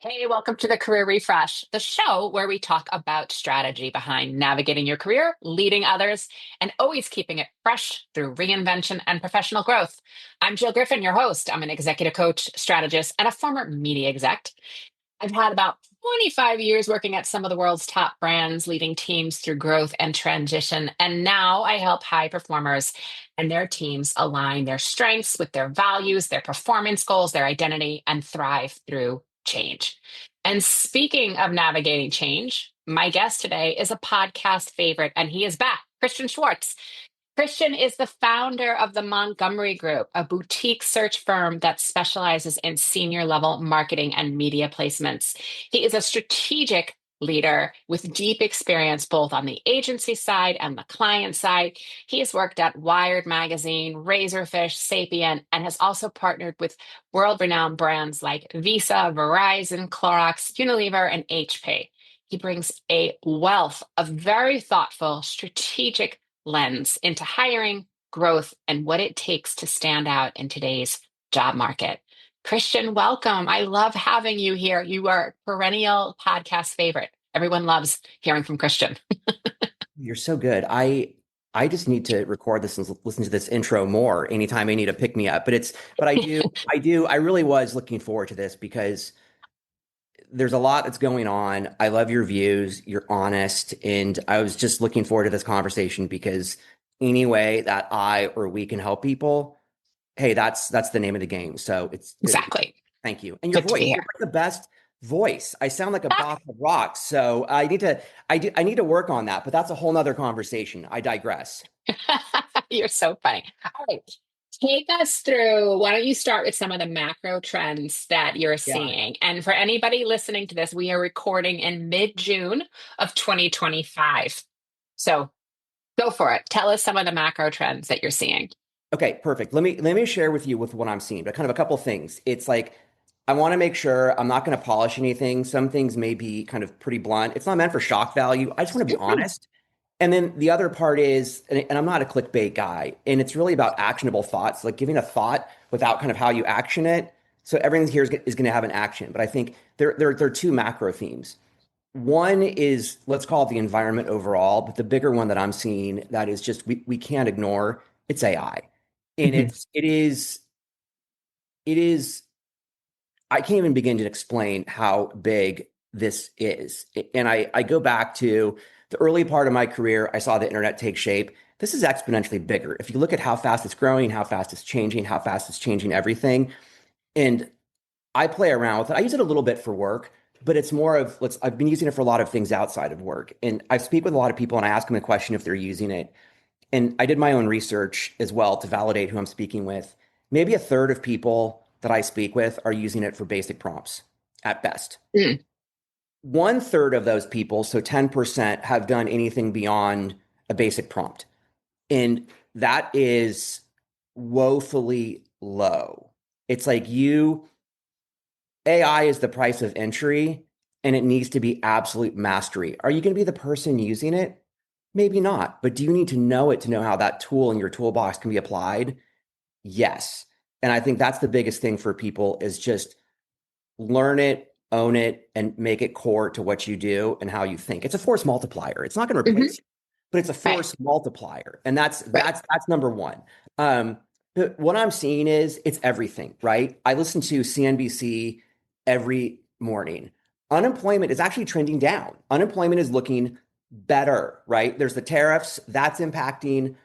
Hey, welcome to the Career Refresh, the show where we talk about strategy behind navigating your career, leading others, and always keeping it fresh through reinvention and professional growth. I'm Jill Griffin, your host. I'm an executive coach, strategist, and a former media exec. I've had about 25 years working at some of the world's top brands, leading teams through growth and transition. And now I help high performers and their teams align their strengths with their values, their performance goals, their identity, and thrive through change. And speaking of navigating change, my guest today is a podcast favorite, and he is back, Kristian Schwartz. Kristian is the founder of the Montgomery Group, a boutique search firm that specializes in senior level marketing and media placements. He is a strategic leader with deep experience both on the agency side and the client side. He has worked at Wired Magazine, Razorfish, Sapient, and has also partnered with world renowned brands like Visa, Verizon, Clorox, Unilever, and HP. He brings a wealth of very thoughtful, strategic lens into hiring, growth, and what it takes to stand out in today's job market. Kristian, welcome. I love having you here. You are a perennial podcast favorite. Everyone loves hearing from Kristian. You're so good. I just need to record this and listen to this intro more anytime I need to pick me up. But I really was looking forward to this because there's a lot that's going on. I love your views. You're honest. And I was just looking forward to this conversation because any way that I or we can help people, hey, that's the name of the game. So it's good. Exactly. Thank you. And your Good to be voice, you're here. like the best voice. I sound like a box of rocks. So I need to work on that, but that's a whole nother conversation. I digress. You're so funny. All right. Take us through. Why don't you start with some of the macro trends that you're Yeah. seeing? And for anybody listening to this, we are recording in mid-June of 2025. So go for it. Tell us some of the macro trends that you're seeing. Okay, perfect. Let me share with you with what I'm seeing, but kind of a couple things. It's like I want to make sure I'm not going to polish anything. Some things may be kind of pretty blunt. It's not meant for shock value. I just want to be Mhm. honest. And then the other part is, and I'm not a clickbait guy, and it's really about actionable thoughts, like giving a thought without kind of how you action it. So everything here is going to have an action. But I think there are two macro themes. One is, let's call it the environment overall, but the bigger one that I'm seeing that is just we can't ignore, it's AI. And Mhm. it is I can't even begin to explain how big this is. And I go back to the early part of my career. I saw the internet take shape. This is exponentially bigger. If you look at how fast it's growing, how fast it's changing, how fast it's changing everything. And I play around with it. I use it a little bit for work, but it's more of I've been using it for a lot of things outside of work. And I speak with a lot of people and I ask them a question if they're using it. And I did my own research as well to validate who I'm speaking with. Maybe a third of people that I speak with are using it for basic prompts at best. Mm. One third of those people, so 10%, have done anything beyond a basic prompt. And that is woefully low. It's like AI is the price of entry and it needs to be absolute mastery. Are you going to be the person using it? Maybe not. But do you need to know it to know how that tool in your toolbox can be applied? Yes. And I think that's the biggest thing for people is just learn it, own it, and make it core to what you do and how you think. It's a force multiplier. It's not going to Mhm. replace you, but it's a Right. force multiplier. And that's Right. that's that's number one. Um, but what I'm seeing is it's everything, right? I listen to CNBC every morning. Unemployment is actually trending down. Unemployment is looking better, right? There's the tariffs, that's impacting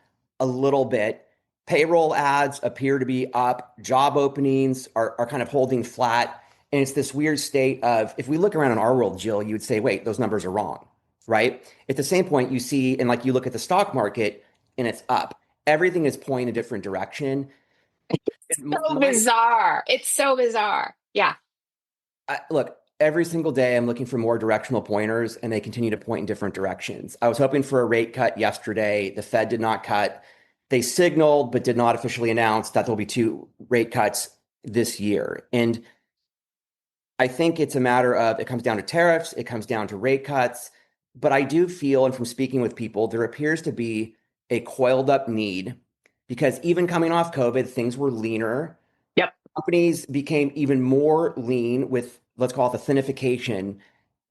a little bit. Payroll ads appear to be up. Job openings are kind of holding flat. And it's this weird state of, if we look around in our world, Jill, you would say, wait, those numbers are wrong, right? At the same point, you see, and like you look at the stock market and it's up. Everything is pointing a different direction. And So bizarre. It's so bizarre. Yeah. look, every single day I'm looking for more directional pointers and they continue to point in different directions. I was hoping for a rate cut yesterday. The Fed did not cut. They signaled, but did not officially announce that there'll be two rate cuts this year. And I think it's a matter of it comes down to tariffs, it comes down to rate cuts. But I do feel, and from speaking with people, there appears to be a coiled up need because even coming off COVID, things were leaner. Yep. Companies became even more lean with let's call it the thinnification,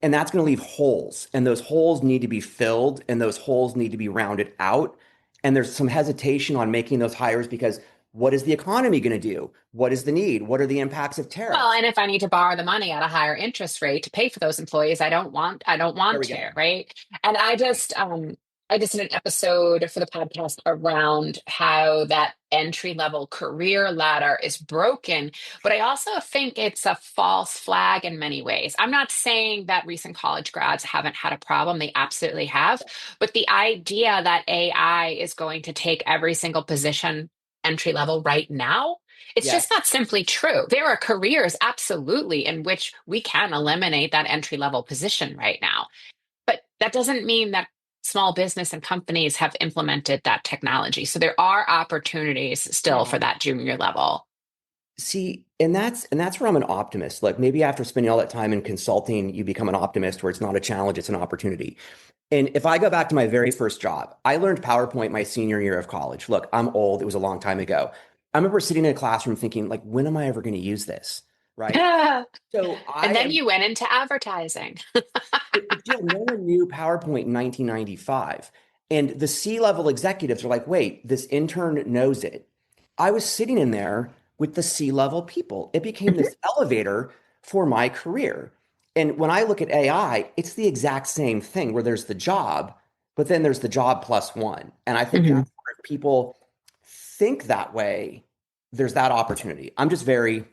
and that's going to leave holes, and those holes need to be filled, and those holes need to be rounded out. And there's some hesitation on making those hires because what is the economy going to do? What is the need? What are the impacts of Well, tariffs? and if I need to borrow the money at a higher interest rate to pay for those employees, I don't There want we go. to, right? And I just did an episode for the podcast around how that entry level career ladder is broken, but I also think it's a false flag in many ways. I'm not saying that recent college grads haven't had a problem, they absolutely have, but the idea that AI is going to take every single position entry level right now, it's just Yes. not simply true. There are careers, absolutely, in which we can eliminate that entry level position right now. But that doesn't mean that small business and companies have implemented that technology. So there are opportunities still Yeah. for that junior level. See, and that's where I'm an optimist. Like maybe after spending all that time in consulting, you become an optimist where it's not a challenge, it's an opportunity. And if I go back to my very first job, I learned PowerPoint my senior year of college. Look, I'm old. It was a long time ago. I remember sitting in a classroom thinking, like, when am I ever going to use this? Right. And So I then am, you went into advertising. but Jill, no one knew PowerPoint in 1995. And the C-level executives are like, wait, this intern knows it. I was sitting in there with the C-level people. It became this elevator for my career. And when I look at AI, it's the exact same thing where there's the job, but then there's the job plus one. And I think Mhm. that's where if people think that way, there's that opportunity. I'm just very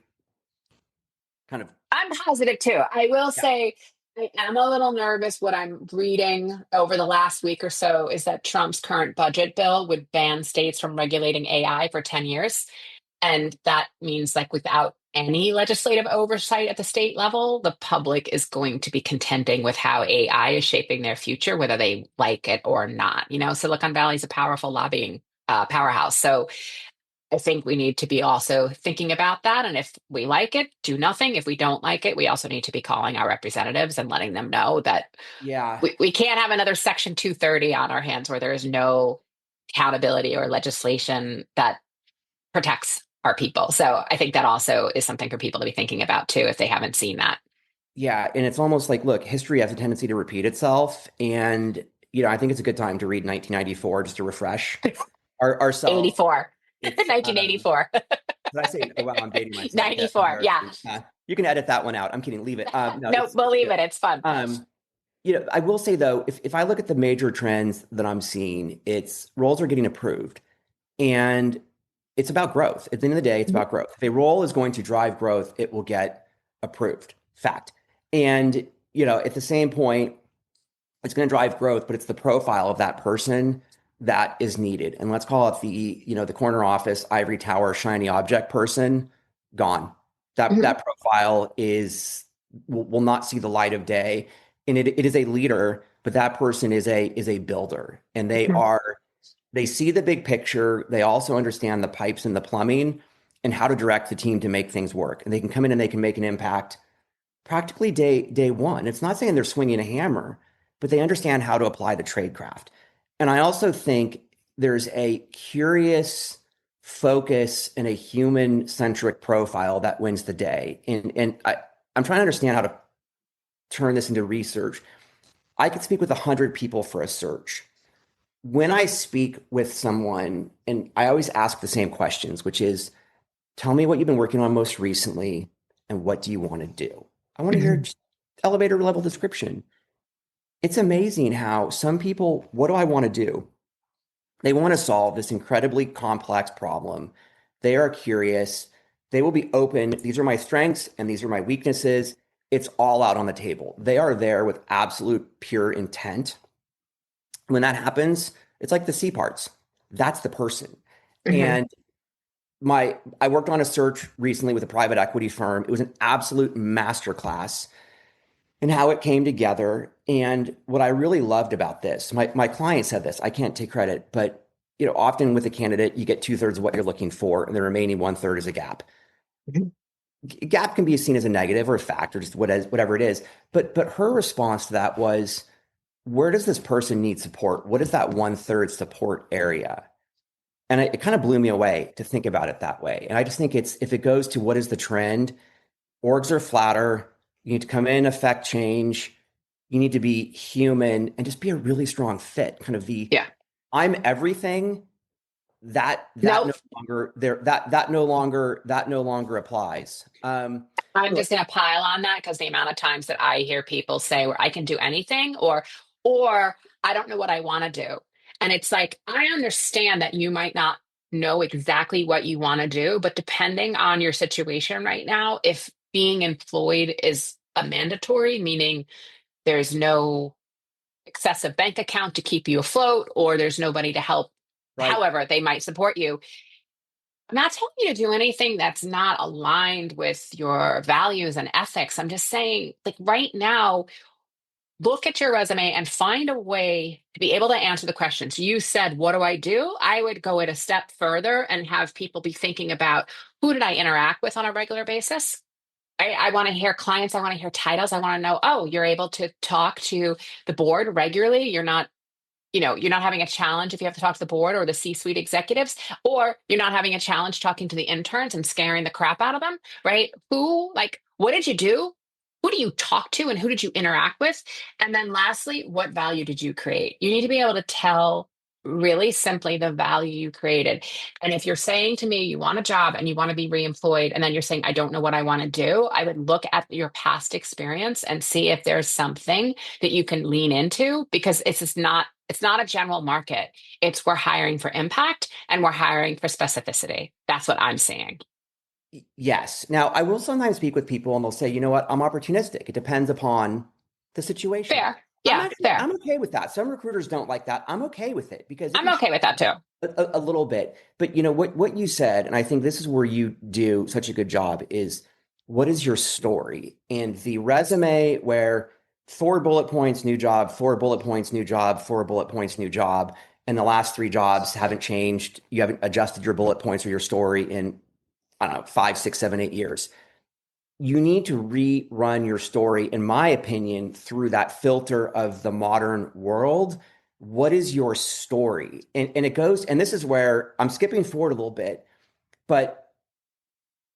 kind of, I'm positive too. I will yeah, say I am a little nervous. What I'm reading over the last week or so is that Trump's current budget bill would ban states from regulating AI for 10 years. And that means, like, without any legislative oversight at the state level, the public is going to be contending with how AI is shaping their future, whether they like it or not. You know, Silicon Valley is a powerful lobbying powerhouse. So I think we need to be also thinking about that. And if we like it, do nothing. If we don't like it, we also need to be calling our representatives and letting them know that yeah. we can't have another Section 230 on our hands where there is no accountability or legislation that protects our people. So I think that also is something for people to be thinking about too, if they haven't seen that. Yeah, and it's almost like, look, history has a tendency to repeat itself, and I think it's a good time to read 1994 just to refresh ourselves. 84, It's 1984, did I say? Oh wow, I'm dating myself. Yeah, it's 94. Yeah. embarrassing. You can edit that one out. I'm kidding. Leave it. No, No, it's believe good. it. It's fun. Um, I will say though, if I look at the major trends that I'm seeing, it's roles are getting approved, and it's about growth. At the end of the day, it's Mhm. about growth. If a role is going to drive growth, it will get approved. Fact. And at the same point, it's going to drive growth, but it's the profile of that person that is needed. And let's call it the corner office, ivory tower, shiny object person, gone. That Mhm. that profile will not see the light of day. And it is a leader, but that person is a builder. And Mhm. they see the big picture. They also understand the pipes and the plumbing and how to direct the team to make things work. And they can come in and they can make an impact practically day one. It's not saying they're swinging a hammer, but they understand how to apply the tradecraft. And I also think there's a curious focus and a human centric profile that wins the day. And I'm trying to understand how to turn this into research. I could speak with 100 people for a search. When I speak with someone, and I always ask the same questions, which is, tell me what you've been working on most recently and what do you want to do? I want to hear Mhm. just elevator level description. It's amazing how some people, what do I want to do? They want to solve this incredibly complex problem. They are curious. They will be open. These are my strengths and these are my weaknesses. It's all out on the table. They are there with absolute pure intent. When that happens, it's like the C parts. That's the person. Mhm. And I worked on a search recently with a private equity firm. It was an absolute masterclass in how it came together. And what I really loved about this, my client said this, I can't take credit, but often with a candidate, you get 2/3 of what you're looking for, and the remaining 1/3 is a gap. Mhm. Gap can be seen as a negative or a fact or just whatever it is. But her response to that was, where does this person need support? What is that 1/3 support area? And it kind of blew me away to think about it that way. And I just think if it goes to what is the trend, orgs are flatter, You need to come in, affect change. You need to be human and just be a really strong fit. Kind of the Yeah. I'm everything that no Nope. longer there that no longer applies. I'm Look, just going to pile on that because the amount of times that I hear people say where I can do anything or I don't know what I want to do. And it's like, I understand that you might not know exactly what you want to do, but depending on your situation right now, if being employed is a mandatory, meaning there's no excessive bank account to keep you afloat, or there's nobody to help, right? however, they might support you. I'm not telling you to do anything that's not aligned with your values and ethics. I'm just saying, like right now, look at your resume and find a way to be able to answer the questions. You said, what do I do? I would go it a step further and have people be thinking about who did I interact with on a regular basis? I want to hear clients. I want to hear titles. I want to know, oh, you're able to talk to the board regularly. You're not having a challenge if you have to talk to the board or the C-suite executives, or you're not having a challenge talking to the interns and scaring the crap out of them, right? What did you do? Who do you talk to and who did you interact with? And then lastly, what value did you create? You need to be able to tell really simply the value you created. And if you're saying to me, you want a job and you want to be reemployed, and then you're saying, I don't know what I want to do, I would look at your past experience and see if there's something that you can lean into because it's not a general market. It's we're hiring for impact and we're hiring for specificity. That's what I'm seeing. Yes. Now, I will sometimes speak with people and they'll say, you know what, I'm opportunistic. It depends upon the situation. Fair. Yeah, fair. I'm okay with that. Some recruiters don't like that. I'm okay with it because it I'm can okay with that too. a little bit. But you know what you said, and I think this is where you do such a good job is what is your story? And the resume where 4 bullet points, new job, 4 bullet points, new job, 4 bullet points, new job, and the last 3 jobs haven't changed. You haven't adjusted your bullet points or your story in, I don't know, 5, 6, 7, 8 years. You need to rerun your story, in my opinion, through that filter of the modern world. What is your story? And it goes, and this is where I'm skipping forward a little bit, but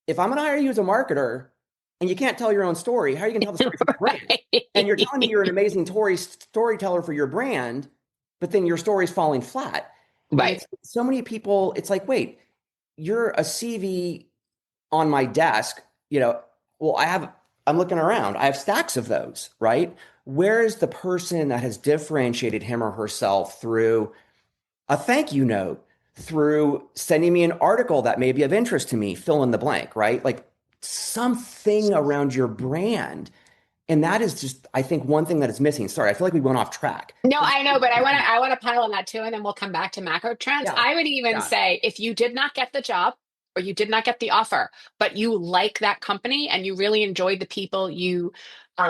if I'm going to hire you as a marketer and you can't tell your own story, how are you going to tell the story for your brand? And you're telling me you're an amazing storyteller for your brand, but then your story's falling flat. And Right. it's so many people, it's like, wait, you're a CV on my desk, you know, well, I'm looking around. I have stacks of those, right? Where is the person that has differentiated him or herself through a thank you note, through sending me an article that may be of interest to me, fill in the blank, right? Like something around your brand. And that is just, I think, one thing that is missing. Sorry, I feel like we went off track. No, But I know, but I want to pile on that too, and then we'll come back to macro trends. yeah, I would even yeah. say if you did not get the job or you did not get the offer, but you like that company and you really enjoyed the people you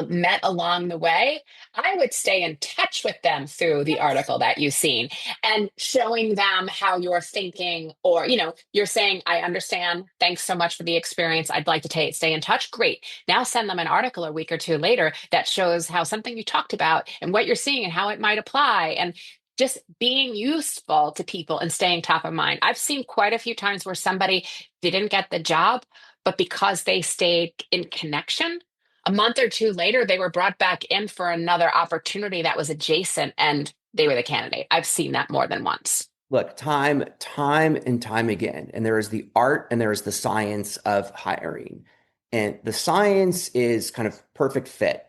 met along the way, I would stay in touch with them through the Yes. article that you've seen and showing them how you're thinking, or you're saying, "I understand. Thanks so much for the experience. I'd like to stay in touch." Great. Now send them an article a week or two later that shows how something you talked about and what you're seeing and how it might apply, and just being useful to people and staying top of mind. I've seen quite a few times where somebody didn't get the job, but because they stayed in connection, a month or two later, they were brought back in for another opportunity that was adjacent and they were the candidate. I've seen that more than once. Look, time and time again, and there is the art and there is the science of hiring. And the science is kind of perfect fit.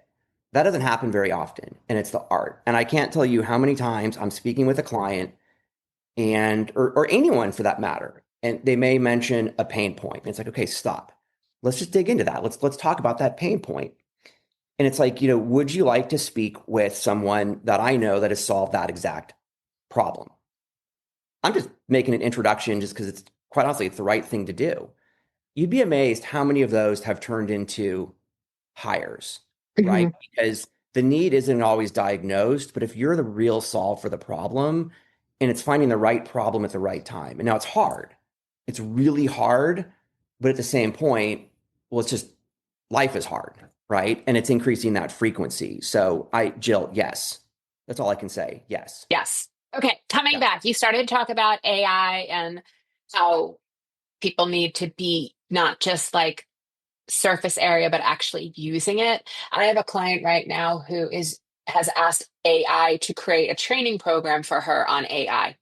That doesn't happen very often, and it's the art. And I can't tell you how many times I'm speaking with a client and or anyone for that matter, and they may mention a pain point. And it's like, okay, stop. Let's just dig into that. Let's talk about that pain point. And it's like, would you like to speak with someone that I know that has solved that exact problem? I'm just making an introduction just because it's quite honestly, it's the right thing to do. You'd be amazed how many of those have turned into hires, right? Mhm. Because the need isn't always diagnosed, but if you're the real solve for the problem and it's finding the right problem at the right time. And now it's hard. It's really hard, but at the same point, well, it's just life is hard, right? And it's increasing that frequency. So Jill, yes. That's all I can say. Yes. Yes. Okay, coming Yeah. back, you started to talk about AI and how people need to be not just like surface area, but actually using it. I have a client right now who has asked AI to create a training program for her on AI.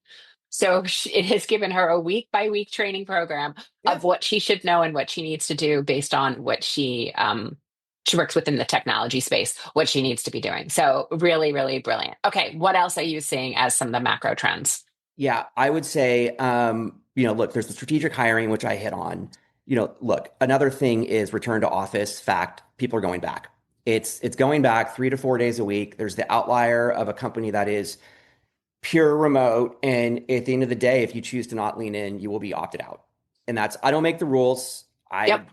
So it has given her a week by week training program Yeah. of what she should know and what she needs to do based on what she works within the technology space, what she needs to be doing. So really, really brilliant. Okay, what else are you seeing as some of the macro trends? Yeah, I would say, look, there's the strategic hiring, which I hit on. Look, another thing is return to office. Fact, people are going back. It's going back 3 to 4 days a week. There's the outlier of a company that is pure remote, and at the end of the day, if you choose to not lean in, you will be opted out. And that's I don't make the rules. Yep.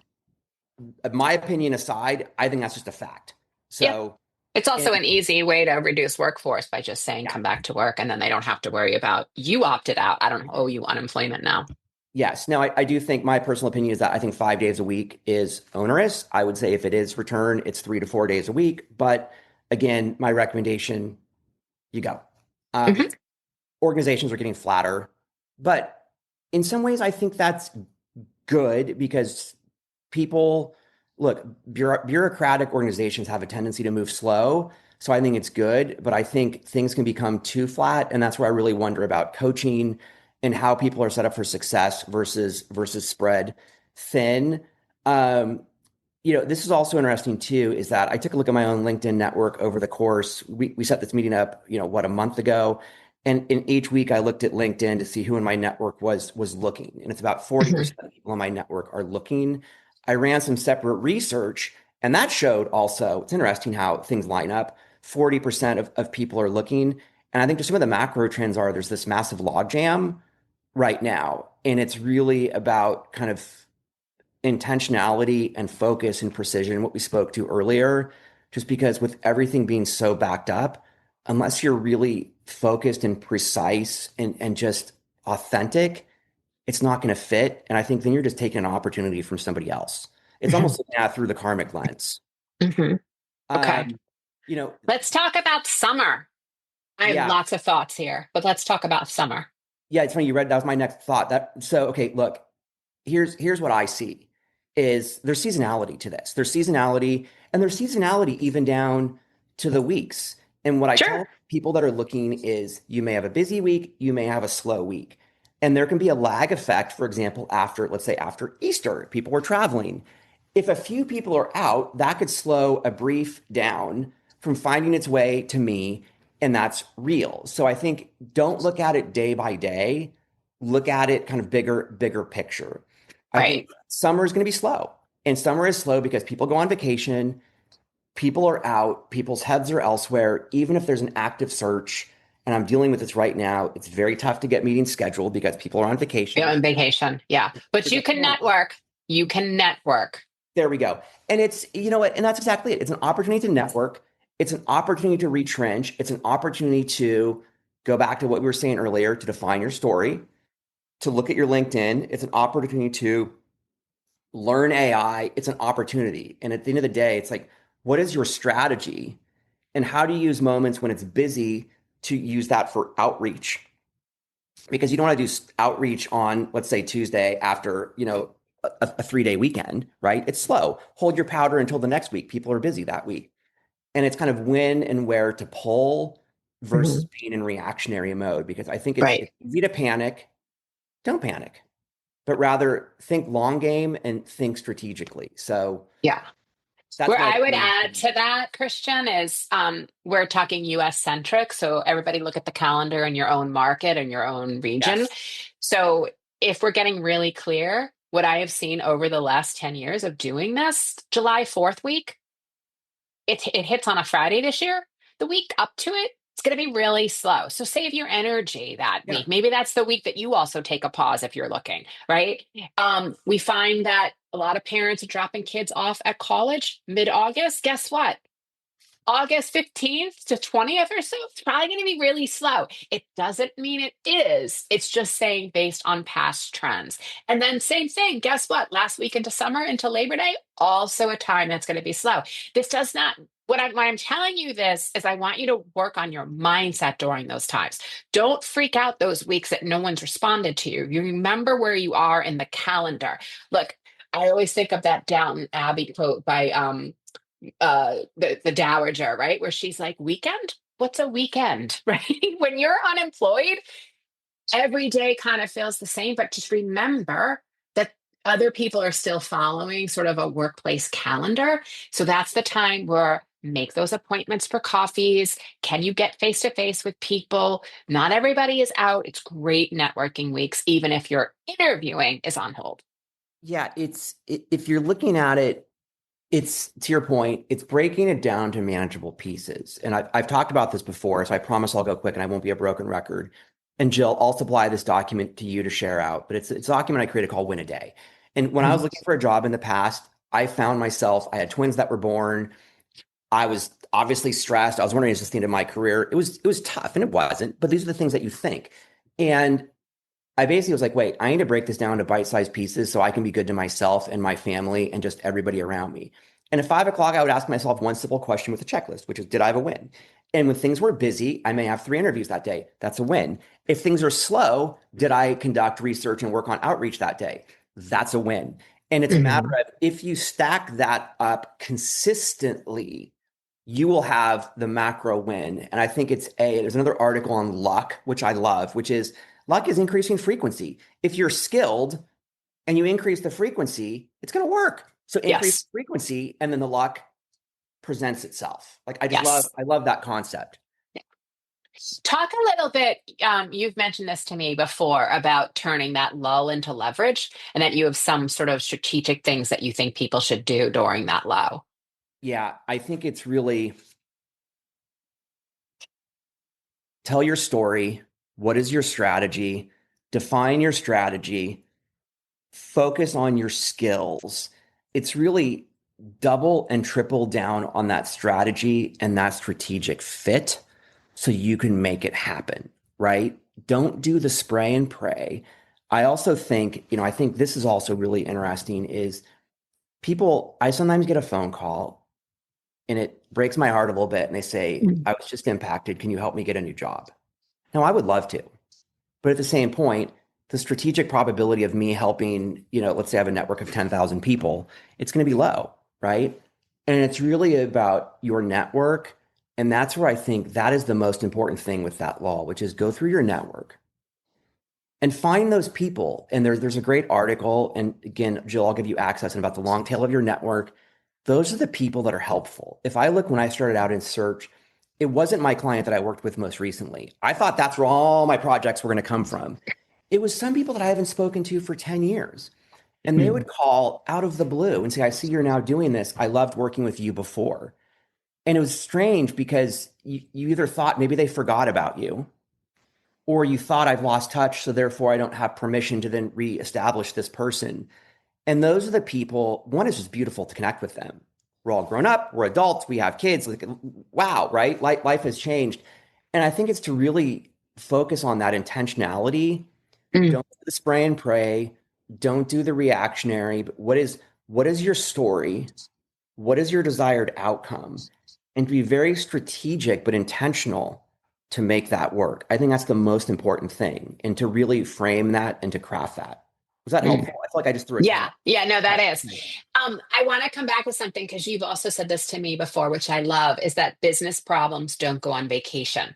My opinion aside, I think that's just a fact. Yep. So, It's also and an easy way to reduce workforce by just saying yeah, come back to work and then they don't have to worry about you opted out. I don't owe you unemployment now. yes. Now, I do think my personal opinion is that I think 5 days a week is onerous. I would say if it is return, it's 3 to 4 days a week. But again, my recommendation, you go. Um, Hmm. Organizations are getting flatter, but in some ways, I think that's good because people look, bureaucratic organizations have a tendency to move slow. So I think it's good, but I think things can become too flat. And that's where I really wonder about coaching and how people are set up for success versus spread thin. Um, this is also interesting too, is that I took a look at my own LinkedIn network over the course. We set this meeting up, a month ago. And in each week I looked at LinkedIn to see who in my network was looking. And it's about Hmm. 40% of people in my network are looking. I ran some separate research, and that showed also, it's interesting how things line up. 40% of people are looking. And I think just some of the macro trends are there's this massive logjam right now. And it's really about kind of intentionality and focus and precision, what we spoke to earlier, just because with everything being so backed up, unless you're really focused and precise and just authentic, it's not going to fit. And I think then you're just taking an opportunity from somebody else. It's Hmm. almost looking at it through the karmic lens. Hmm. Okay. Um, you know, Let's talk about summer. I have yeah, lots of thoughts here, but let's talk about summer. yeah, it's funny you read that was my next thought. Okay, look, here's what I see is there's seasonality to this. There's seasonality even down to the weeks. And what I Sure. tell people that are looking is you may have a busy week, you may have a slow week. And there can be a lag effect, for example, let's say after Easter, people were traveling. If a few people are out, that could slow a brief down from finding its way to me, and that's real. So I think don't look at it day by day, look at it kind of bigger picture. I Right. think summer is going to be slow. And summer is slow because people go on vacation, people are out, people's heads are elsewhere. Even if there's an active search, and I'm dealing with this right now, it's very tough to get meetings scheduled because people are on You're vacation. on vacation. Yeah. But There's you a can panic. network. You can network. There we go. And it's, you know what? And that's exactly it. It's an opportunity to network. It's an opportunity to retrench. It's an opportunity to go back to what we were saying earlier, to define your story, to look at your LinkedIn. It's an opportunity to learn AI. It's an opportunity. And at the end of the day, it's like, what is your strategy? And how do you use moments when it's busy to use that for outreach? Because you don't want to do outreach on, let's say, Tuesday after, a 3 day weekend, right? It's slow. Hold your powder until the next week. People are busy that week. And it's kind of when and where to pull versus Mhm. being in reactionary mode. Because I think it's Right. it's easy to panic. Don't panic, but rather think long game and think strategically. So Yeah. that's Where what I would I add to that, Christian, is we're talking US centric. So everybody look at the calendar in your own market and your own region. yes. So if we're getting really clear, what I have seen over the last 10 years of doing this, July 4th week, it hits on a Friday this year. The week up to it, it's going to be really slow. So save your energy that Yeah. week. Maybe that's the week that you also take a pause if you're looking, right? We find that a lot of parents are dropping kids off at college mid-August. Guess what? August 15th to 20th or so, it's probably going to be really slow. It doesn't mean it is. It's just saying based on past trends. And then same thing. Guess what? Last week into summer, into Labor Day, also a time that's going to be slow. This does not, why I'm telling you this is I want you to work on your mindset during those times. Don't freak out those weeks that no one's responded to you. You remember where you are in the calendar. Look, I always think of that Downton Abbey quote by the Dowager, right? Where she's like, weekend? What's a weekend? Right? When you're unemployed, every day kind of feels the same, but just remember that other people are still following sort of a workplace calendar. So that's the time where make those appointments for coffees. Can you get face to face with people? Not everybody is out. It's great networking weeks, even if your interviewing is on hold. Yeah, if you're looking at it, it's to your point, it's breaking it down to manageable pieces. And I've talked about this before, so I promise I'll go quick and I won't be a broken record. And Jill, I'll supply this document to you to share out, but it's a document I created called Win a Day. And when I was Mhm. looking for a job in the past, I found myself, I had twins that were born. I was obviously stressed. I was wondering, is this the end of my career? It was tough, and it wasn't, but these are the things that you think. And I basically was like, wait, I need to break this down to bite-sized pieces so I can be good to myself and my family and just everybody around me. And at 5 o'clock, I would ask myself one simple question with a checklist, which is, did I have a win? And when things were busy, I may have 3 interviews that day. That's a win. If things are slow, did I conduct research and work on outreach that day? That's a win. And it's a matter Mhm. of if you stack that up consistently, you will have the macro win. And I think there's another article on luck, which I love, which is luck is increasing frequency. If you're skilled and you increase the frequency, it's going to work. So increase Yes. the frequency and then the luck presents itself. Like Yes. I love that concept. Talk a little bit. You've mentioned this to me before about turning that lull into leverage, and that you have some sort of strategic things that you think people should do during that low. Yeah, I think it's really tell your story. What is your strategy? Define your strategy. Focus on your skills. It's really double and triple down on that strategy and that strategic fit so you can make it happen, right? Don't do the spray and pray. I also think, I think this is also really interesting is I sometimes get a phone call and it breaks my heart a little bit and they say, Mm. I was just impacted. Can you help me get a new job? Now, I would love to. But at the same point, the strategic probability of me helping, let's say I have a network of 10,000 people, it's going to be low, right? And it's really about your network. And that's where I think that is the most important thing with that law, which is go through your network and find those people. And there's a great article. And again, Jill, I'll give you access and about the long tail of your network. Those are the people that are helpful. If I look when I started out in search, it wasn't my client that I worked with most recently. I thought that's where all my projects were going to come from. It was some people that I haven't spoken to for 10 years. And they Mm. would call out of the blue and say, I see you're now doing this. I loved working with you before. And it was strange because you either thought maybe they forgot about you or you thought I've lost touch. So therefore, I don't have permission to then reestablish this person. And those are the people, one is just beautiful to connect with them. We're all grown up, we're adults, we have kids. Like, wow, right? Life has changed. And I think it's to really focus on that intentionality. Mm. Don't do the spray and pray. Don't do the reactionary. But what is your story? What is your desired outcome? And to be very strategic but intentional to make that work. I think that's the most important thing. And to really frame that and to craft that. Was that Mm. helpful? I feel like I just threw a ton Yeah, of yeah, no, that yeah. is. I want to come back with something because you've also said this to me before, which I love, is that business problems don't go on vacation.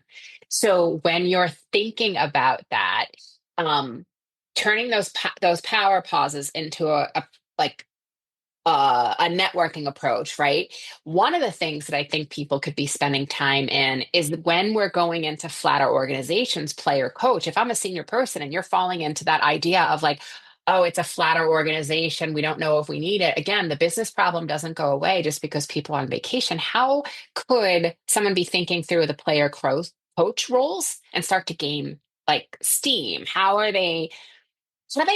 So when you're thinking about that, um, turning those power pauses into like a networking approach, right? One of the things that I think people could be spending time in is when we're going into flatter organizations, player coach. If I'm a senior person and you're falling into that idea of like, oh, it's a flatter organization, we don't know if we need it. Again, the business problem doesn't go away just because people are on vacation. How could someone be thinking through the coach roles and start to gain like steam? How do they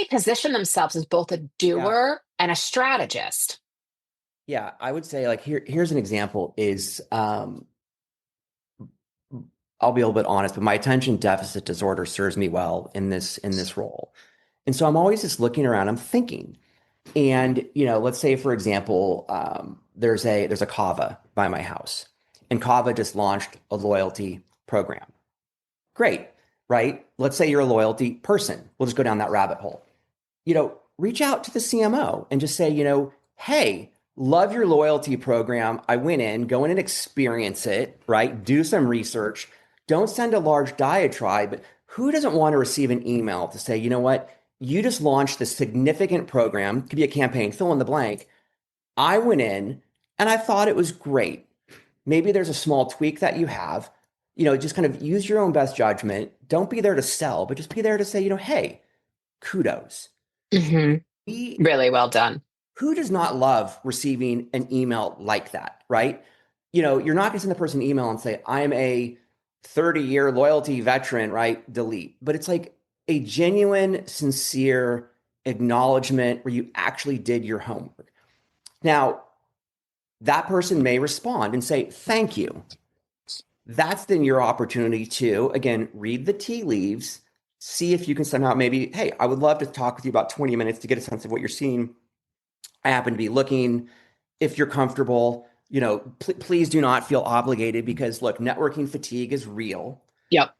position themselves as both a Yeah. doer and a strategist? Yeah. I would say like here's an example is I'll be a little bit honest, but my attention deficit disorder serves me well in this role. And so I'm always just looking around, I'm thinking. And, let's say, for example, there's a Kava by my house, and Kava just launched a loyalty program. Great, right? Let's say you're a loyalty person. We'll just go down that rabbit hole. reach out to the CMO and just say, hey, love your loyalty program. I went in, go in and experience it, right? Do some research. Don't send a large diatribe, but who doesn't want to receive an email to say, you know what? You just launched this significant program, could be a campaign, fill in the blank. I went in and I thought it was great. Maybe there's a small tweak that you have, just kind of use your own best judgment. Don't be there to sell, but just be there to say, hey, kudos. Hmm. We, Really well done. who does not love receiving an email like that, right? You're not going to send the person an email and say, I'm a 30-year loyalty veteran, right? Delete. But it's like a genuine, sincere acknowledgement where you actually did your homework. Now, that person may respond and say, thank you. That's then your opportunity to, again, read the tea leaves, see if you can somehow maybe, hey, I would love to talk with you about 20 minutes to get a sense of what you're seeing. I happen to be looking. If you're comfortable, please do not feel obligated because look, networking fatigue is real. Yep.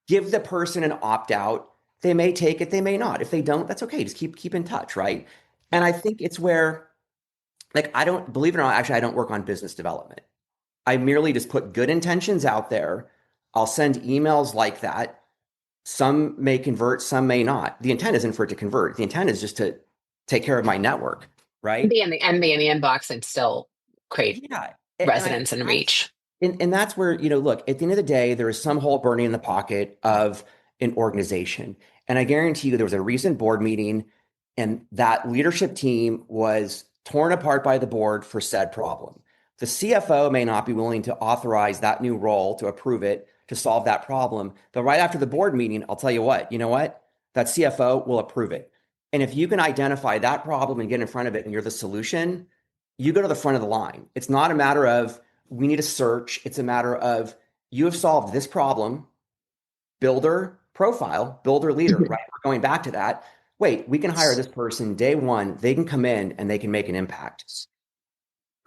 Give the person an opt out. They may take it, they may not. If they don't, that's okay. Just keep in touch, right? And I think it's where, like, I don't believe it or not, actually, I don't work on business development. I merely just put good intentions out there. I'll send emails like that. Some may convert, some may not. The intent isn't for it to convert. The intent is just to take care of my network, right? Be in the inbox and still create Yeah. resonance and reach. And that's where, look, at the end of the day, there is some hole burning in the pocket of an organization. And I guarantee you there was a recent board meeting and that leadership team was torn apart by the board for said problem. The CFO may not be willing to authorize that new role to approve it to solve that problem. But right after the board meeting, I'll tell you what, that CFO will approve it. And if you can identify that problem and get in front of it and you're the solution, you go to the front of the line. It's not a matter of we need a search. It's a matter of you have solved this problem, builder profile, builder leader, right? We're going back to that. Wait, we can hire this person day one. They can come in and they can make an impact.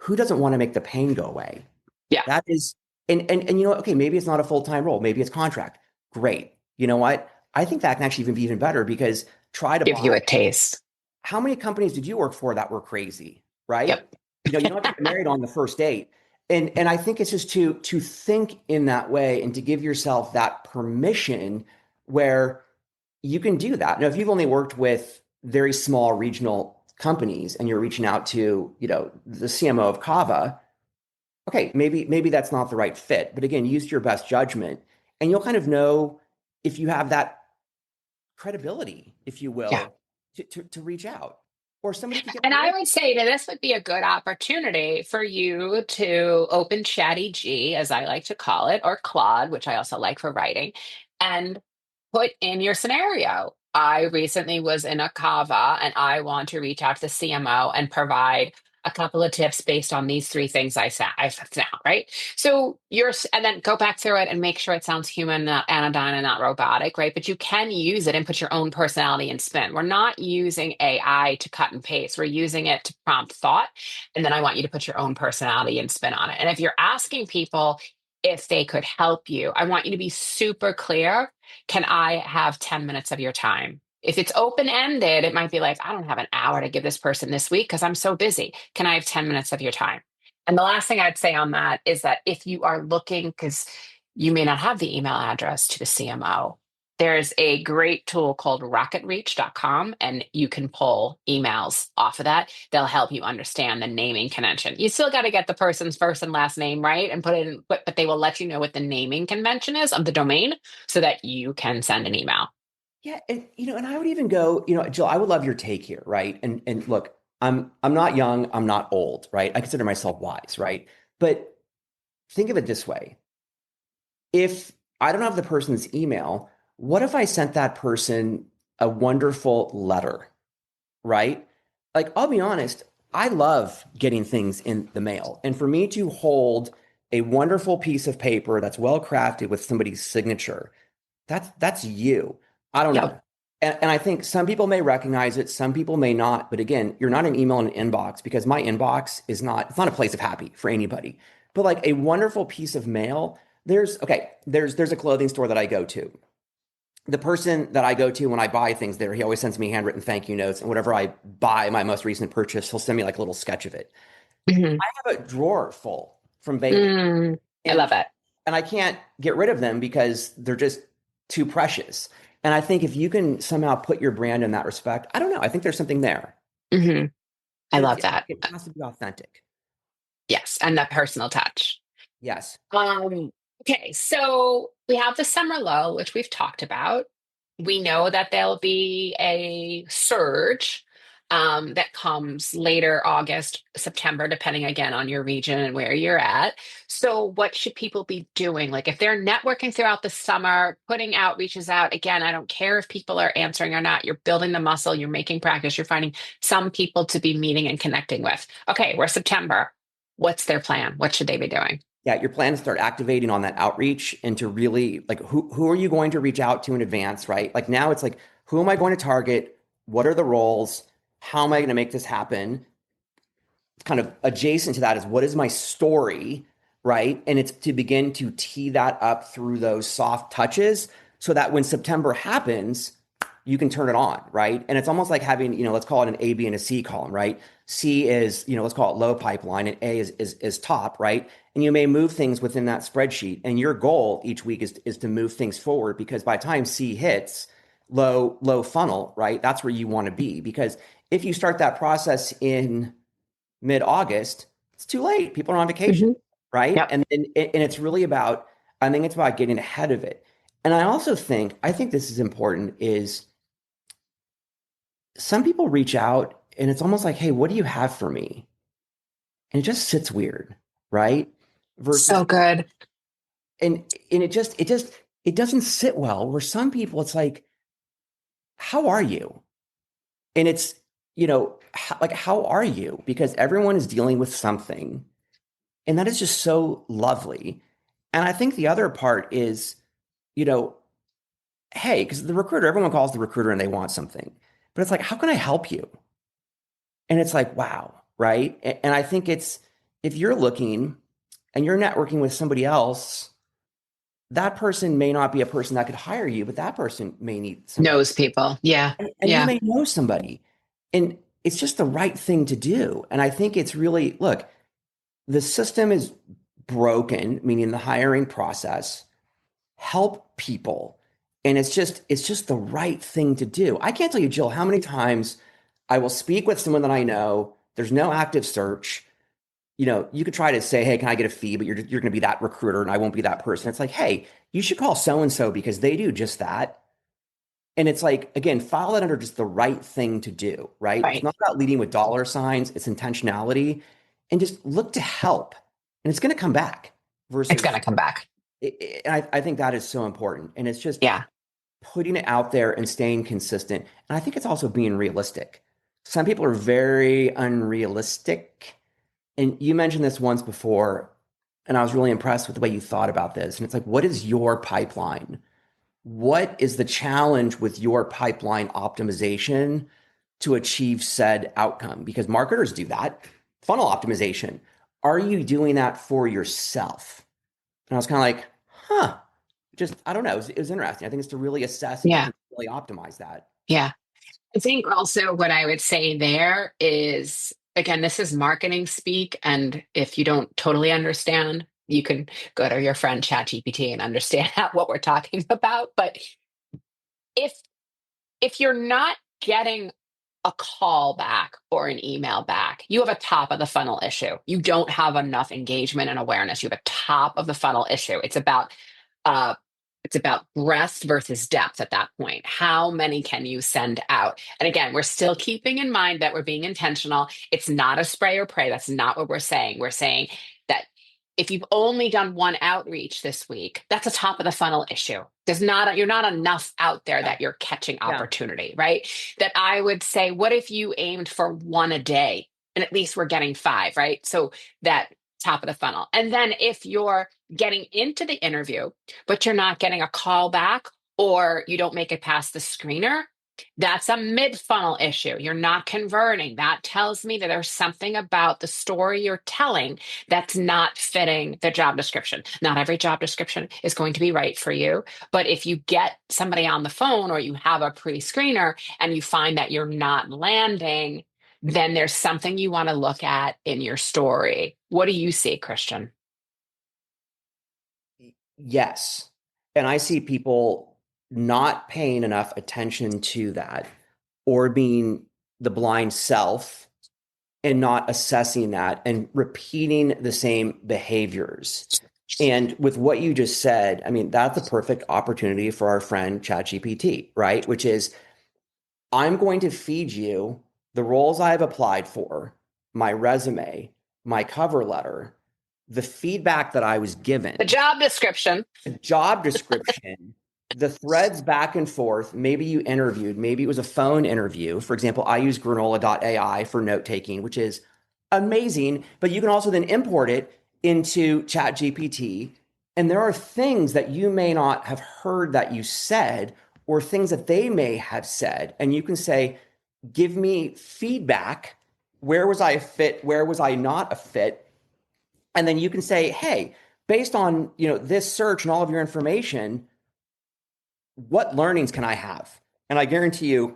Who doesn't want to make the pain go away? Yeah. That is, and okay, maybe it's not a full-time role. Maybe it's contract. Great. You know what? I think that can actually even be even better because try to Give you buy. a taste. How many companies did you work for that were crazy, right? Yep. You don't have to get married on the first date. And I think it's just to think in that way and to give yourself that permission where you can do that. Now, if you've only worked with very small regional companies and you're reaching out to, the CMO of Kava, okay, maybe that's not the right fit. But again, use your best judgment and you'll kind of know if you have that credibility, if you will, Yeah. to reach out. Or somebody could get And I would say that this would be a good opportunity for you to open Chatty G, as I like to call it, or Claude, which I also like for writing, and put in your scenario. I recently was in a Kava and I want to reach out to the CMO and provide a couple of tips based on these three things I found, right? So and then go back through it and make sure it sounds human, not anodyne and not robotic, right? But you can use it and put your own personality and spin. We're not using AI to cut and paste. We're using it to prompt thought. And then I want you to put your own personality and spin on it. And if you're asking people if they could help you, I want you to be super clear. Can I have 10 minutes of your time? If it's open ended, it might be like, I don't have an hour to give this person this week because I'm so busy. Can I have 10 minutes of your time? And the last thing I'd say on that is that if you are looking, because you may not have the email address to the CMO, there's a great tool called rocketreach.com, and you can pull emails off of that. They'll help you understand the naming convention. You still got to get the person's first and last name right and put it in, but they will let you know what the naming convention is of the domain so that you can send an email. Yeah, and I would even go, Jill, I would love your take here, right? And look, I'm not young, I'm not old, right? I consider myself wise, right? But think of it this way. If I don't have the person's email, what if I sent that person a wonderful letter, right? Like, I'll be honest, I love getting things in the mail. And for me to hold a wonderful piece of paper that's well crafted with somebody's signature, that's you. I don't know. Yep. And I think some people may recognize it, some people may not. But again, you're not an email in an inbox because my inbox it's not a place of happy for anybody. But like a wonderful piece of mail, there's a clothing store that I go to. the person that I go to when I buy things there, he always sends me handwritten thank you notes. And whatever I buy, my most recent purchase, he'll send me like a little sketch of it. Hmm. I have a drawer full from baking. Mm, I And love it. and I can't get rid of them because they're just too precious. And I think if you can somehow put your brand in that respect, I don't know. I think there's something there. Hmm. I And love that. it has to be authentic. Yes, and that personal touch. Yes. Okay, so we have the summer lull, which we've talked about. We know that there'll be a surge that comes later August, September, depending again on your region and where you're at. So, what should people be doing? Like, if they're networking throughout the summer, putting outreaches out, again, I don't care if people are answering or not. You're building the muscle, you're making practice, you're finding some people to be meeting and connecting with. Okay, we're September. What's their plan? What should they be doing? Yeah, your plan is to start activating on that outreach and to really like who are you going to reach out to in advance, right? Like now it's like who am I going to target? What are the roles? How am I going to make this happen? Kind of adjacent to that is what is my story, right? And it's to begin to tee that up through those soft touches so that when September happens, you can turn it on, right? And it's almost like having, let's call it an A, B, and a C column, right? C is, let's call it low pipeline, and A is top, right? And you may move things within that spreadsheet. And your goal each week is to move things forward because by the time C hits low funnel, right? That's where you want to be. Because if you start that process in mid-August, it's too late. People are on vacation, Hmm. right? Yep. And it's really about, I think it's about getting ahead of it. And I think this is important is some people reach out and it's almost like, hey, what do you have for me? And it just sits weird, right? Versus So good. and it doesn't sit well where some people it's like, how are you? And it's, like, how are you? Because everyone is dealing with something. And that is just so lovely. And I think the other part is, you know, hey, because the recruiter, everyone calls the recruiter and they want something. But it's like, how can I help you? And it's like, wow, right? And I think it's if you're looking and you're networking with somebody else, that person may not be a person that could hire you, but that person may need somebody. Knows people. Yeah. And you Yeah. may know somebody. And it's just the right thing to do. And I think it's really, look, the system is broken, meaning the hiring process. Help people. And it's just the right thing to do. I can't tell you, Jill, how many times I will speak with someone that I know. There's no active search. You could try to say, hey, can I get a fee? But you're going to be that recruiter and I won't be that person. It's like, hey, you should call so and so because they do just that. And it's like, again, file that under just the right thing to do, right? It's Right. not about leading with dollar signs, it's intentionality and just look to help. And it's going to come back It's going versus, to come back. and I think that is so important. And it's just Yeah. putting it out there and staying consistent. And I think it's also being realistic. Some people are very unrealistic. And you mentioned this once before, and I was really impressed with the way you thought about this. And it's like, what is your pipeline? What is the challenge with your pipeline optimization to achieve said outcome? Because marketers do that. Funnel optimization. Are you doing that for yourself? And I was kind of like, huh, just, I don't know. It was interesting. I think it's to really assess if you Yeah. can really optimize that. Yeah. I think also what I would say there is, again, this is marketing speak. And if you don't totally understand, you can go to your friend ChatGPT and understand what we're talking about. But if if you're not getting a call back or an email back, you have a top of the funnel issue. You don't have enough engagement and awareness. You have a top of the funnel issue. Uh, it's about breadth versus depth at that point. How many can you send out? And again, we're still keeping in mind that we're being intentional. It's not a spray or pray. That's not what we're saying. We're saying that if you've only done one outreach this week, that's a top of the funnel issue. You're not enough out there Yeah. that you're catching Yeah. opportunity, right? That I would say, what if you aimed for one a day and at least we're getting five, right? So that top of the funnel. And then if you're getting into the interview, but you're not getting a call back or you don't make it past the screener, That's a mid-funnel issue. You're not converting. That tells me that there's something about the story you're telling that's not fitting the job description. Not every job description is going to be right for you, but if you get somebody on the phone or you have a pre-screener and you find that you're not landing, then there's something you want to look at in your story. What do you see, Christian? Yes. And I see people not paying enough attention to that or being the blind self and not assessing that and repeating the same behaviors. And with what you just said, I mean, that's the perfect opportunity for our friend ChatGPT, right? Which is, I'm going to feed you the roles I've applied for, my resume, my cover letter, the feedback that I was The given, job description. the job description, the threads back and forth. Maybe you interviewed, maybe it was a phone interview. For example, I use granola.ai for note taking, which is amazing, but you can also then import it into ChatGPT. And there are things that you may not have heard that you said, or things that they may have said. And you can say, give me feedback. Where was I a fit? Where was I not a fit? And then you can say, hey, based on this search and all of your information, what learnings can I have? And I guarantee you,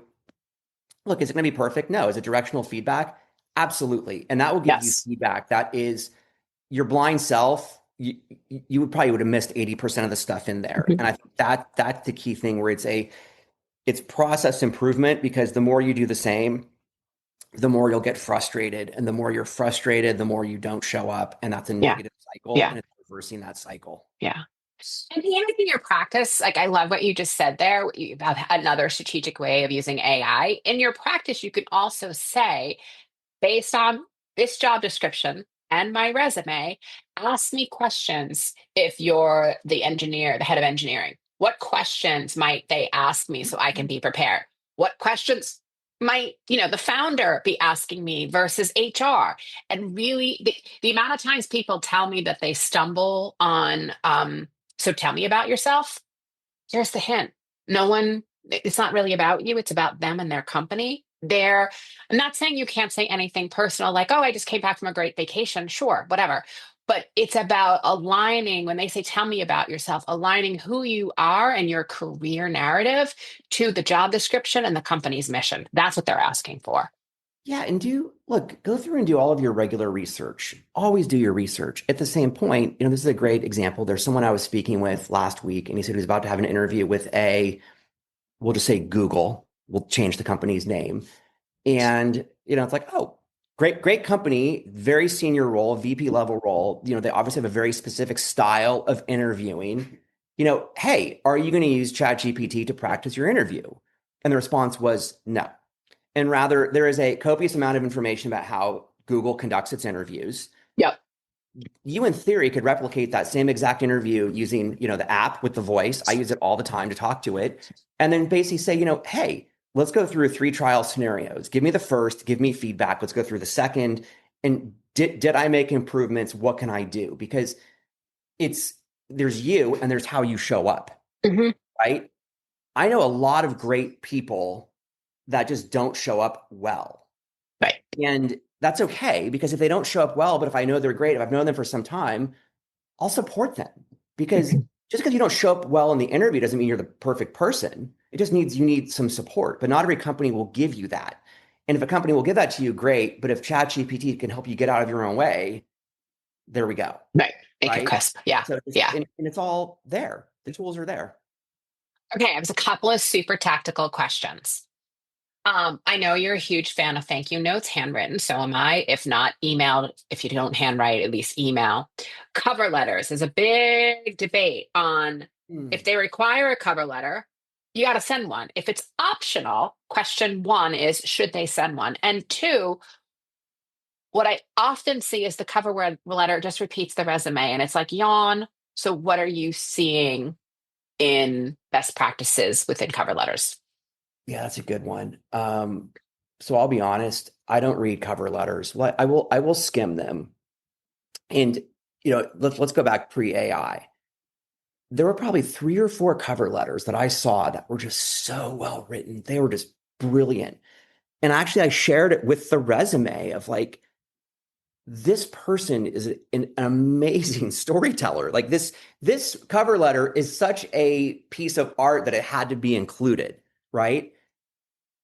look, is it going to be perfect? No. Is it directional feedback? Absolutely. And that will give you Yes. feedback that is your blind self. You would probably would have missed 80% of the stuff in there. Mhm. And I think that's the key thing where it's process improvement, because the more you do the same, the more you'll get frustrated. And the more you're frustrated, the more you don't show up. And that's a Yeah. negative cycle. Yeah. And it's reversing that cycle. Yeah. And even in your practice, like I love what you just said there about another strategic way of using AI. In your practice, you can also say, based on this job description and my resume, ask me questions if you're the engineer, the head of engineering. What questions might they ask me so I can be prepared? What questions might, the founder be asking me versus HR? And really, the amount of times people tell me that they stumble on, so tell me about yourself. Here's the hint. No one, it's not really about you, it's about them and their company. I'm not saying you can't say anything personal, like, oh, I just came back from a great vacation. Sure, whatever. But it's about aligning, when they say, tell me about yourself, aligning who you are and your career narrative to the job description and the company's mission. That's what they're asking for. Yeah, and go through and do all of your regular research. Always do your research. At the same point, this is a great example. There's someone I was speaking with last week, and he said he was about to have an interview with we'll just say Google. We'll change the company's name. And, it's like, oh, great company, very senior role, VP level role. They obviously have a very specific style of interviewing. Hey, are you going to use ChatGPT to practice your interview? And the response was no. And rather, there is a copious amount of information about how Google conducts its interviews. Yep. You, in theory, could replicate that same exact interview using, the app with the voice. I use it all the time to talk to it. And then basically say, hey, let's go through 3 trial scenarios. Give me the first, give me feedback. Let's go through the second. And did I make improvements? What can I do? Because there's you and there's how you show up, Hmm. right? I know a lot of great people that just don't show up well. Right. And that's okay, because if they don't show up well, but if I know they're great, if I've known them for some time, I'll support them. Because Mhm. just because you don't show up well in the interview doesn't mean you're the perfect person. It just means you need some support. But not every company will give you that. And if a company will give that to you, great. But if ChatGPT can help you get out of your own way, there we go. Right. Make it Right. crisp. Yeah. So Yeah. and it's all there. The tools are there. Okay. I have a couple of super tactical questions. I know you're a huge fan of thank you notes, handwritten. So am I. If not, emailed. If you don't handwrite, at least email. Cover letters. There's a big debate on if Hmm. they require a cover letter, you got to send one. If it's optional, question one is should they send one? And two, what I often see is the letter just repeats the resume and it's like yawn. So what are you seeing in best practices within cover letters? Yeah, that's a good one. So I'll be honest, I don't read cover letters. Well, I will skim them. And let's go back pre-AI. there were probably 3 or 4 cover letters that I saw that were just so well written. They were just brilliant. And actually, I shared it with the resume of like, this person is an amazing storyteller. Like this cover letter is such a piece of art that it had to be included, right?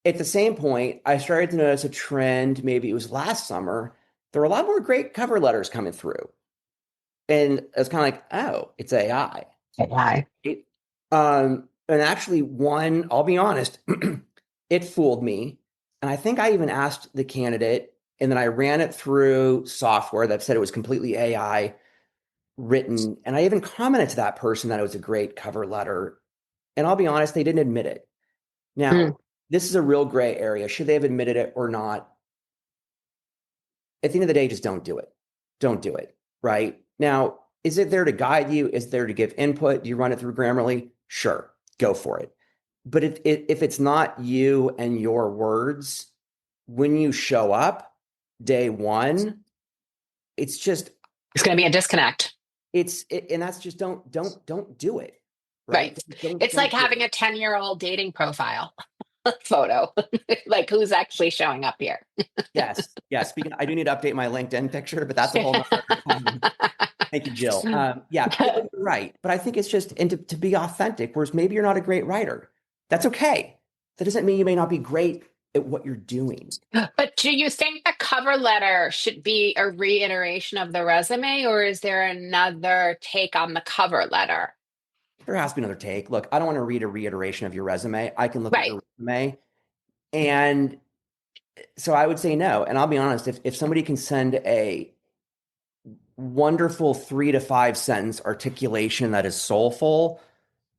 At the same point, I started to notice a trend, maybe it was last summer, there were a lot more great cover letters coming through. And it's kind of like, oh, it's AI. AI. It, and actually, one, I'll be honest, it fooled me. And I think I even asked the candidate, and then I ran it through software that said it was completely AI written. And I even commented to that person that it was a great cover letter. And I'll be honest, they didn't admit it. Mm. Now, this is a real gray area. Should they have admitted it or not? At the end of the day, just don't do it. Don't do it. Right? Now, is it there to guide you? Is it there to give input? Do you run it through Grammarly? Sure, go for it. But if it's not you and your words, when you show up day one, it's just It's going to be a disconnect. and that's just don't do it. Right? Right. Don't It's like do having it. a 10-year-old dating profile photo. Like who's actually showing up here? Yes, yes. Speaking, I do need to update my LinkedIn picture, but that's a whole nother. Thank you, Jill. Yeah, but you're right. But I think it's just and to be authentic, whereas maybe you're not a great writer. That's okay. That doesn't mean you may not be great at what you're doing. But do you think the cover letter should be a reiteration of the resume, or is there another take on the cover letter? There has to be another take. Look, I don't want to read a reiteration of your resume. I can look at Right. your resume. And so I would say no. And I'll be honest, if somebody can send a wonderful 3 to 5 sentence articulation that is soulful,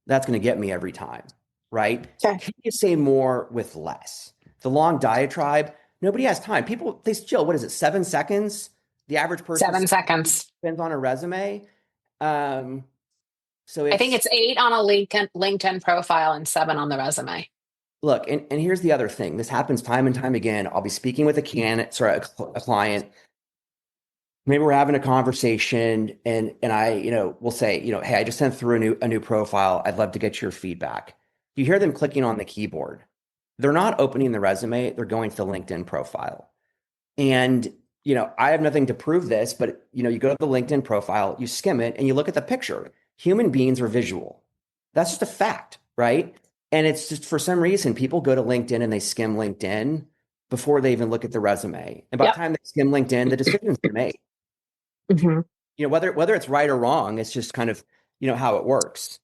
that's going to get me every time, right? Okay. Can you say more with less? The long diatribe, nobody has time. People, they still, what is it, 7 seconds? The average person 7 seconds. spends on a resume. Um, so I think it's, it's 8 on a LinkedIn profile and 7 on the resume. look, and here's the other thing. This happens time and time again. I'll be speaking with a client. Maybe we're having a conversation and I, will say, hey, I just sent through a new profile. I'd love to get your feedback. You hear them clicking on the keyboard. They're not opening the resume, they're going to the LinkedIn profile. And, I have nothing to prove this, but you go to the LinkedIn profile, you skim it and you look at the picture. Human beings are visual. That's just a fact, right? And it's just for some reason people go to LinkedIn and they skim LinkedIn before they even look at the resume. And by the Yep. time they skim LinkedIn, the decision's been made. Mhm. Whether it's right or wrong, it's just kind of, how it works.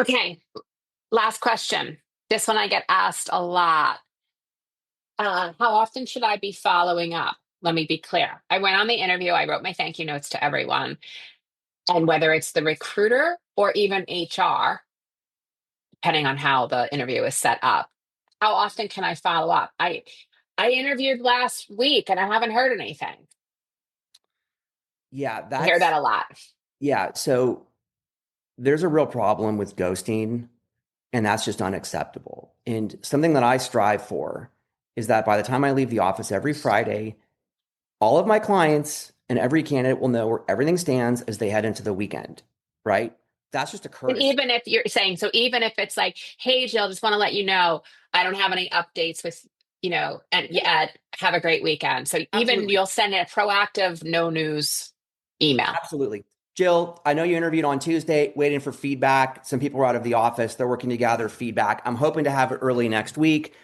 Okay. Last question. This one I get asked a lot. How often should I be following up? Let me be clear. I went on the interview, I wrote my thank you notes to everyone. And whether it's the recruiter or even HR, depending on how the interview is set up, how often can I follow up? I interviewed last week and I haven't heard anything. Yeah, I hear that a lot. yeah. So there's a real problem with ghosting, and that's just unacceptable. And something that I strive for is that by the time I leave the office every Friday, all of my clients and every candidate will know where everything stands as they head into the weekend, right? That's just a And courtesy. even if you're saying, so even if it's like, hey, Jill, just want to let you know, I don't have any updates with, and yeah, have a great weekend. So even Absolutely. you'll send a proactive no news email. Absolutely. Jill, I know you interviewed on Tuesday, waiting for feedback. Some people were out of the office. They're working to gather feedback. I'm hoping to have it early next week.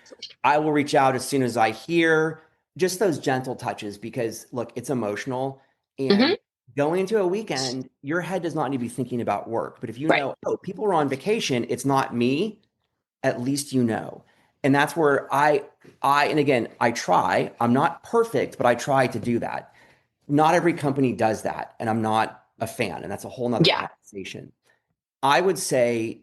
I will reach out as soon as I hear just those gentle touches because, look, it's emotional. Hmm. And going into a weekend, your head does not need to be thinking about work. But if you Right. know, oh, people are on vacation, it's not me, at least you know. And that's where and again, I try. I'm not perfect, but I try to do that. Not every company does that, and I'm not a fan, and that's a whole nother Yeah. conversation. I would say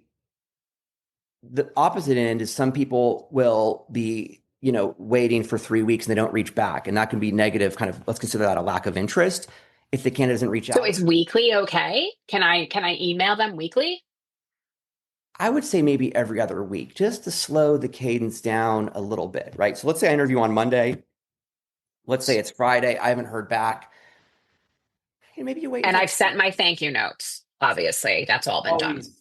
the opposite end is some people will be, waiting for 3 weeks and they don't reach back, and that can be negative. Kind of, let's consider that a lack of interest if the candidate doesn't reach So out. is weekly okay? Can I email them weekly? I would say maybe every other week, just to slow the cadence down a little bit, right? So let's say I interview on Monday. Let's say it's Friday. I haven't heard back. maybe you wait And until I've sent my thank you notes. Obviously, that's all been done. always,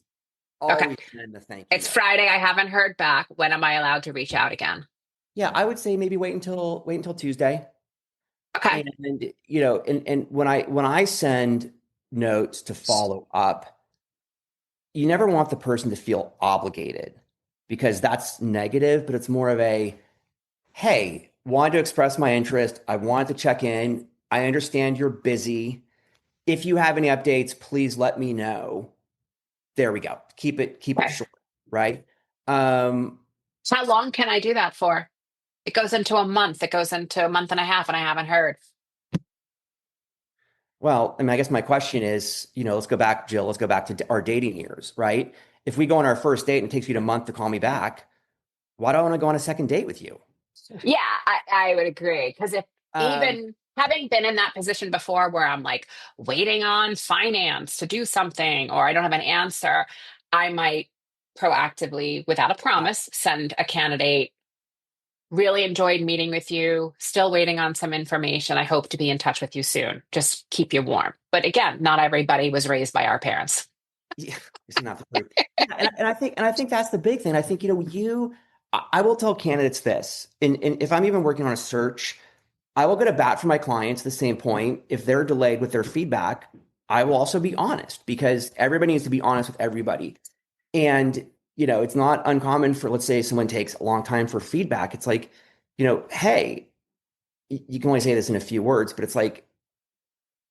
Okay. always send the thank you It's note. Friday. I haven't heard back. When am I allowed to reach out again? Yeah, I would say maybe wait until Tuesday. Okay. And and when I send notes to follow up, you never want the person to feel obligated because that's negative, but it's more of a, hey, wanted to express my interest. I wanted to check in. I understand you're busy. If you have any updates, please let me know. There we go. Keep it Okay. short, right? Um, So how long can I do that for? It goes into a month. It goes into a month and a half, and I haven't heard. well, I mean, I guess my question is, let's go back, Jill, let's go back to our dating years, right? If we go on our first date and it takes you a month to call me back, why do I want to go on a second date with you? Yeah, I would agree. Because if Um, even having been in that position before where I'm like waiting on finance to do something or I don't have an answer, I might proactively, without a uh, promise, send a candidate. Really enjoyed meeting with you. Still waiting on some information. I hope to be in touch with you soon. Just keep you warm. But again, not everybody was raised by our parents. yeah, isn't that the truth? Yeah, and I think that's the big thing. I think, I will tell candidates this, and if I'm even working on a search, I will go to bat for my clients. The same point, if they're delayed with their feedback, I will also be honest because everybody needs to be honest with everybody. And, it's not uncommon for, let's say, someone takes a long time for feedback. It's like, hey, you can only say this in a few words, but it's like,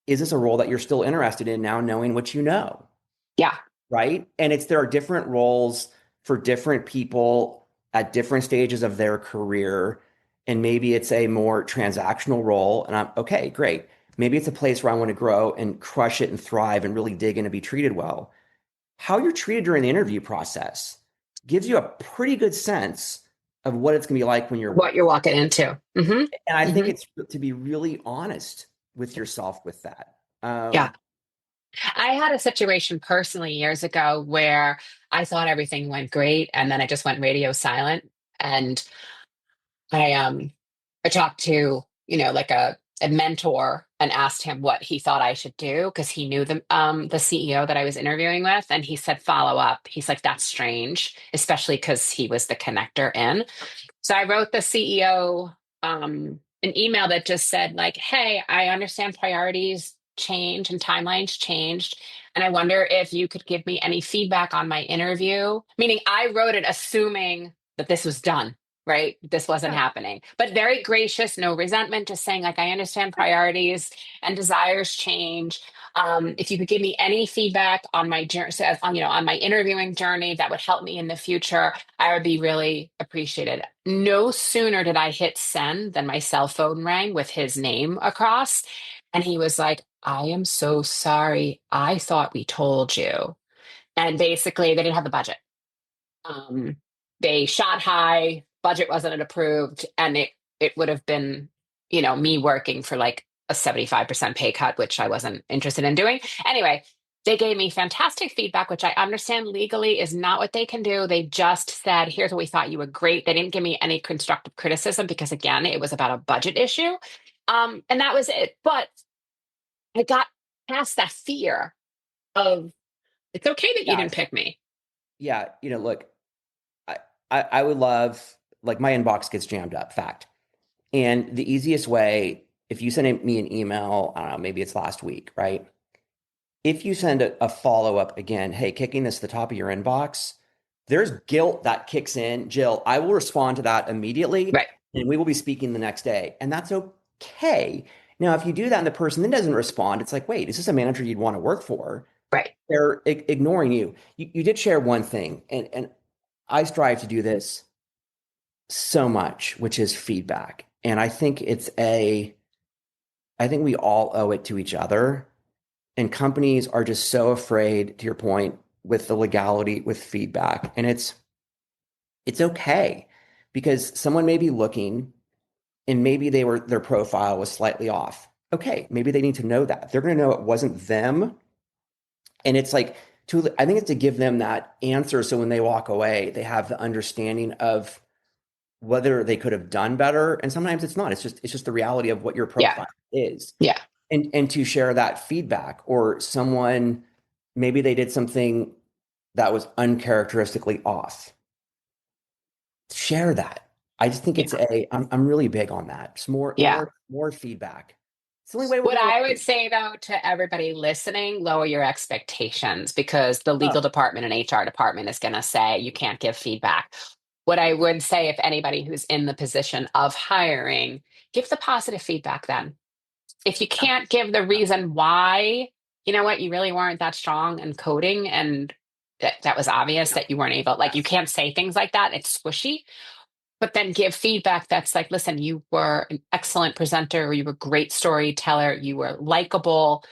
is this a role that you're still interested in now, knowing what you know? Yeah. Right? And there are different roles for different people at different stages of their career. And maybe it's a more transactional role. And I'm okay, great. Maybe it's a place where I want to grow and crush it and thrive and really dig in and be treated well. How you're treated during the interview process gives you a pretty good sense of what it's going to be like when you're, What you're walking into. and I think Hmm. it's to be really honest with yourself with that. Yeah. I had a situation personally years ago where I thought everything went great and then it just went radio silent. And I talked to, like a mentor and asked him what he thought I should do because he knew the CEO that I was interviewing with, and he said follow up. He's like, that's strange, especially because he was the connector in. So I wrote the CEO an email that just said, like, hey, I understand priorities change and timelines changed. And I wonder if you could give me any feedback on my interview. Meaning I wrote it assuming that this was done, right? This wasn't Yeah. happening. But very gracious, no resentment, just saying, like, I understand priorities and desires change. If you could give me any feedback on my journey, on my interviewing journey, that would help me in the future. I would be really appreciated. No sooner did I hit send than my cell phone rang with his name across. And he was like, I am so sorry. I thought we told you. And basically, they didn't have the budget. Um, they shot high, budget wasn't approved, and it would have been, me working for like a 75% pay cut, which I wasn't interested in doing. Anyway, they gave me fantastic feedback, which I understand legally is not what they can do. They just said, here's what we thought you were great. They didn't give me any constructive criticism because, again, it was about a budget issue. And that was it. But I got past that fear of it's okay that you didn't Yes. pick me. Yeah. Look, I, I would love, like, my inbox gets jammed up, fact. And the easiest way, if you send me an email, I don't know, maybe it's last week, right? If you send a follow up again, hey, kicking this to the top of your inbox, there's guilt that kicks in. Jill, I will respond to that immediately Right, and we will be speaking the next day. And that's okay. Now, if you do that and the person then doesn't respond, it's like, wait, is this a manager you'd want to work for? right. They're ignoring you. You did share one thing, and I strive to do this so much, which is feedback. And I think we all owe it to each other. And companies are just so afraid, to your point, with the legality with feedback. And it's okay because someone may be looking and maybe their profile was slightly off. Okay, maybe they need to know that. They're going to know it wasn't them. And it's like I think it's to give them that answer so when they walk away, they have the understanding of whether they could have done better. And sometimes it's not. It's just the reality of what your Yeah, profile is. yeah. and to share that feedback, or someone, maybe they did something that was uncharacteristically off. Share that. I just think Yeah. I'm really big on that. It's Yeah. more feedback. It's the only way we're What going to I would learn. say though to everybody listening, lower your expectations because the legal Oh, department and HR department is going to say you can't give feedback. What I would say, if anybody who's in the position of hiring, give the positive feedback then. If you yeah, can't give the yeah, reason why, you know what, you really weren't that strong in coding and that was obvious yeah. that you weren't able, like you Yes. can't say things like that. It's squishy, but then give feedback that's like, listen, you were an excellent presenter, you were a great storyteller, you were likable.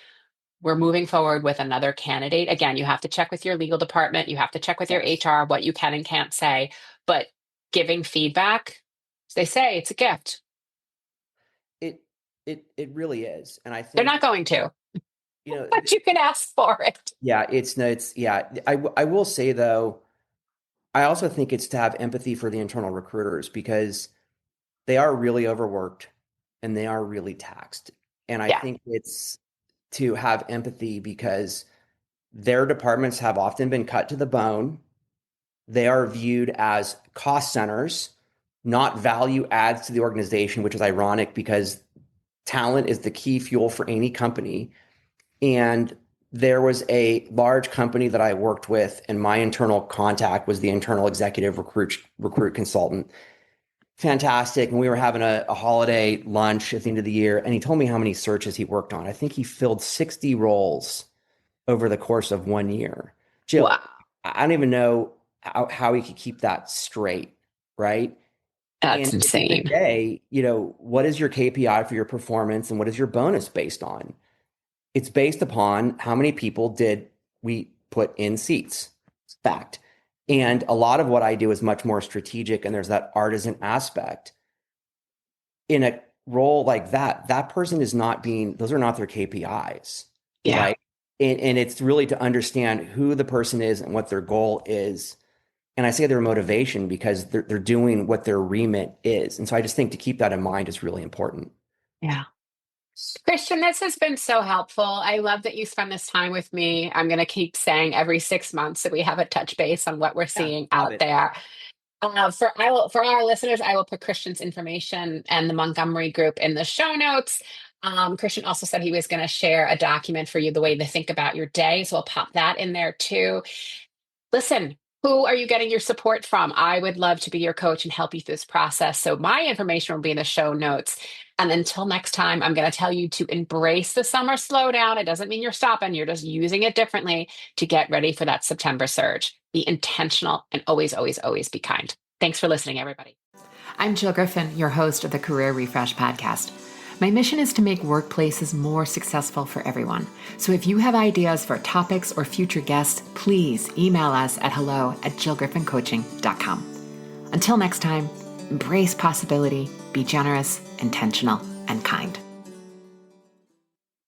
We're moving forward with another candidate. Again, you have to check with your legal department, you have to check with your Yes. HR what you can and can't say, but giving feedback, as they say, it's a gift. It it really is. And I They're think, not going to, you know, but you can ask for it. yeah, it's no, it's yeah. I will say though, I also think it's to have empathy for the internal recruiters, because they are really overworked and they are really taxed. And I Yeah. think it's to have empathy because their departments have often been cut to the bone. They are viewed as cost centers, not value adds to the organization, which is ironic because talent is the key fuel for any company. And there was a large company that I worked with, and my internal contact was the internal executive recruit consultant. Fantastic. And we were having a holiday lunch at the end of the year, and he told me how many searches he worked on. I think he filled 60 roles over the course of 1 year. Jill, Wow. I don't even know how he could keep that straight, right? That's And at the end of the insane. day, what is your KPI for your performance and what is your bonus based on? It's based upon how many people did we put in seats. Fact. And a lot of what I do is much more strategic, and there's that artisan aspect. In a role like that, that person is not being, those are not their KPIs, Yeah. right? And it's really to understand who the person is and what their goal is. And I say their motivation because they're doing what their remit is. And so I just think to keep that in mind is really important. Yeah. Christian, this has been so helpful. I love that you spend this time with me. I'm going to keep saying every 6 months that we have a touch base on what we're Yeah, seeing love out it. there. For our listeners, I will put Christian's information and the Montgomery Group in the show notes. Christian also said he was going to share a document for you, the way to think about your day. So I'll pop that in there too. Listen, who are you getting your support from? I would love to be your coach and help you through this process. So my information will be in the show notes. And until next time, I'm going to tell you to embrace the summer slowdown. It doesn't mean you're stopping, you're just using it differently to get ready for that September surge. Be intentional and always, always, always be kind. Thanks for listening, everybody. I'm Jill Griffin, your host of the Career Refresh podcast. My mission is to make workplaces more successful for everyone. So if you have ideas for topics or future guests, please email us at hello@jillgriffincoaching.com. Until next time, embrace possibility, be generous, intentional, and kind.